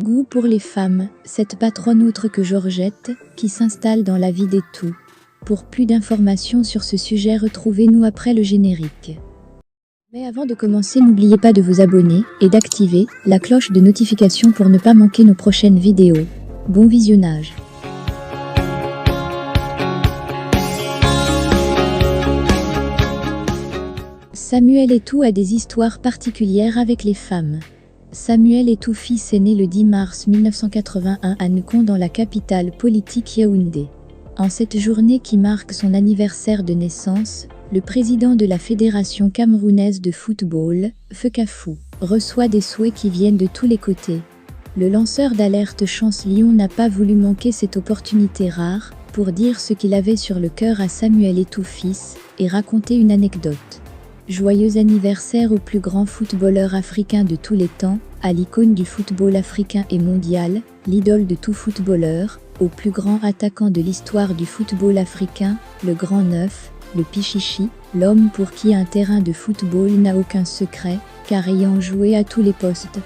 Goût pour les femmes, cette patronne autre que Georgette, qui s'installe dans la vie des tout. Pour plus d'informations sur ce sujet, retrouvez-nous après le générique. Mais avant de commencer, n'oubliez pas de vous abonner et d'activer la cloche de notification pour ne pas manquer nos prochaines vidéos. Bon visionnage. Samuel Etoux a des histoires particulières avec les femmes. Samuel Etoux fils est né le 10 mars 1981 à Nkoun dans la capitale politique Yaoundé. En cette journée qui marque son anniversaire de naissance, le président de la Fédération camerounaise de football, Fekafou, reçoit des souhaits qui viennent de tous les côtés. Le lanceur d'alerte Chance Lion n'a pas voulu manquer cette opportunité rare pour dire ce qu'il avait sur le cœur à Samuel Etoux fils et raconter une anecdote. Joyeux anniversaire au plus grand footballeur africain de tous les temps, à l'icône du football africain et mondial, l'idole de tout footballeur, au plus grand attaquant de l'histoire du football africain, le grand neuf, le Pichichi, l'homme pour qui un terrain de football n'a aucun secret, car ayant joué à tous les postes.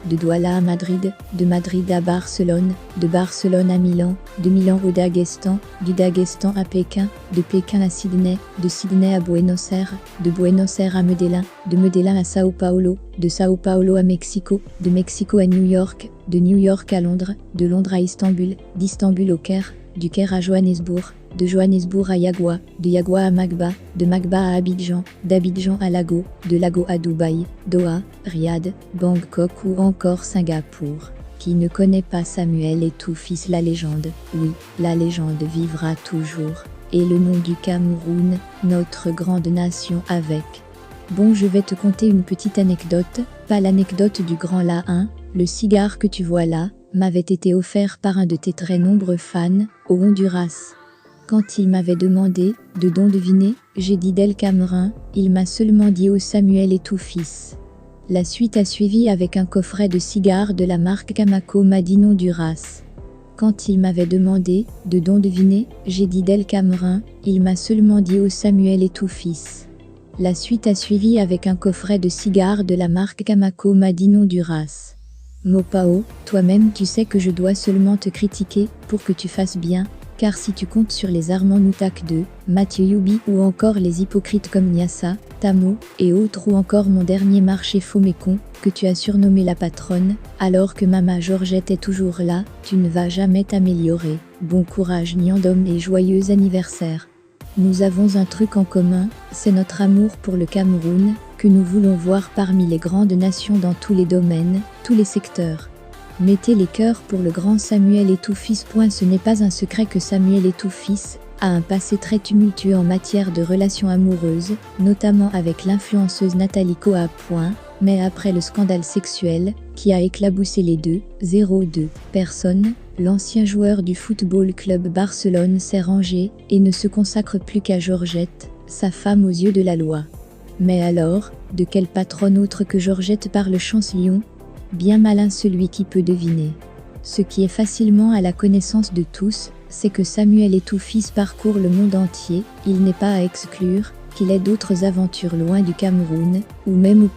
De Douala à Madrid, de Madrid à Barcelone, de Barcelone à Milan, de Milan au Daghestan, du Daghestan à Pékin, de Pékin à Sydney, de Sydney à Buenos Aires, de Buenos Aires à Medellín, de Medellín à Sao Paulo, de Sao Paulo à Mexico, de Mexico à New York, de New York à Londres, de Londres à Istanbul, d'Istanbul au Caire, du Caire à Johannesburg, de Johannesburg à Yagua, de Yagua à Magba, de Magba à Abidjan, d'Abidjan à Lago, de Lago à Dubaï, Doha, Riyad, Bangkok ou encore Singapour. Qui ne connaît pas Samuel Etoux fils, la légende? Oui, la légende vivra toujours. Et le nom du Cameroun, notre grande nation avec. Bon, je vais te conter une petite anecdote, pas l'anecdote du grand La 1, le cigare que tu vois là, m'avait été offert par un de tes très nombreux fans, au Honduras. Quand il m'avait demandé de don deviner, j'ai dit Del Cameroun, il m'a seulement dit au Samuel Etoux fils. La suite a suivi avec un coffret de cigares de la marque Camaco Madine Honduras. Quand il m'avait demandé de don deviner, j'ai dit Del Cameroun, il m'a seulement dit au Samuel Etoux fils. La suite a suivi avec un coffret de cigares de la marque Camaco Madine Honduras. Mopao, toi-même tu sais que je dois seulement te critiquer pour que tu fasses bien. Car si tu comptes sur les Armand Noutak 2, Mathieu Youbi ou encore les hypocrites comme Niassa, Tamo et autres ou encore mon dernier marché faux mécon, que tu as surnommé la patronne, alors que Mama Georgette est toujours là, tu ne vas jamais t'améliorer. Bon courage Nyandom et joyeux anniversaire. Nous avons un truc en commun, c'est notre amour pour le Cameroun, que nous voulons voir parmi les grandes nations dans tous les domaines, tous les secteurs. Mettez les cœurs pour le grand Samuel Etoux fils. Ce n'est pas un secret que Samuel Etoux fils a un passé très tumultueux en matière de relations amoureuses, notamment avec l'influenceuse Nathalie Koa. Mais après le scandale sexuel qui a éclaboussé les 2 personnes, l'ancien joueur du Football Club Barcelone s'est rangé et ne se consacre plus qu'à Georgette, sa femme aux yeux de la loi. Mais alors, de quelle patronne autre que Georgette parle Chance Lion? Bien malin celui qui peut deviner. Ce qui est facilement à la connaissance de tous, c'est que Samuel Etoux fils parcourt le monde entier, il n'est pas à exclure qu'il ait d'autres aventures loin du Cameroun, ou même